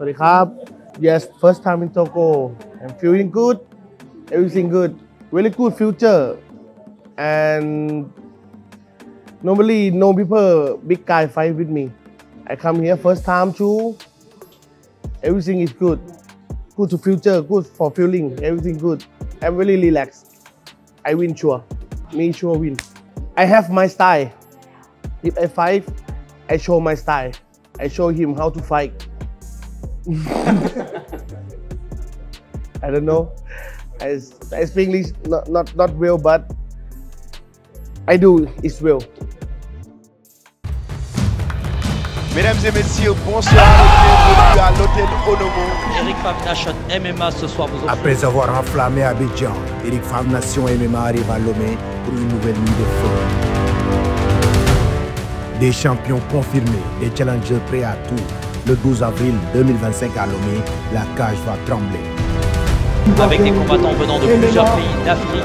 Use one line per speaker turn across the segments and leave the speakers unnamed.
Sorry, yes, first time in Togo. I'm feeling good. Everything good. Really good future. And normally, no people, big guy fight with me. I come here first time too. Everything is good. Good to future, good for feeling. Everything good. I'm really relaxed. I win sure. Me sure win. I have my style. If I fight, I show my style. I show him how to fight. I don't know. I speak English not well, but I do. It's well.
Mesdames et messieurs, bonsoir et bienvenue à l'hôtel Onomo.
ERIC FAVRE Nation MMA ce soir vous offre.
Après avoir enflammé Abidjan, ERIC FAVRE Nation MMA arrive à Lomé pour une nouvelle nuit de feu. Des champions confirmés, des challengers prêts à tout. Le 12 avril 2025 à Lomé, la cage va trembler.
Avec des combattants venant de plusieurs pays d'Afrique.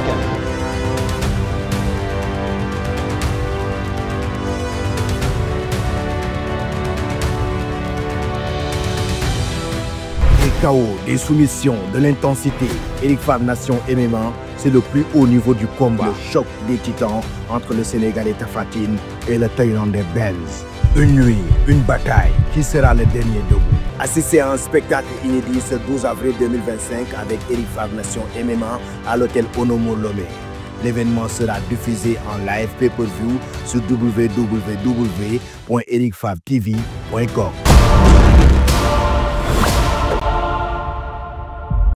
Des chaos, des soumissions, de l'intensité. ERIC FAVRE Nation MMA, c'est le plus haut niveau du combat. Le choc des titans entre le Sénégalais Tapha Tine et le Thaïlandais Benz. Une nuit, une bataille. Qui sera le dernier debout? Assistez à un spectacle inédit ce 12 avril 2025 avec ERIC FAVRE Nation MMA à l'hôtel Onomo Lomé. L'événement sera diffusé en live pay-per-view sur www.ericfavretv.com.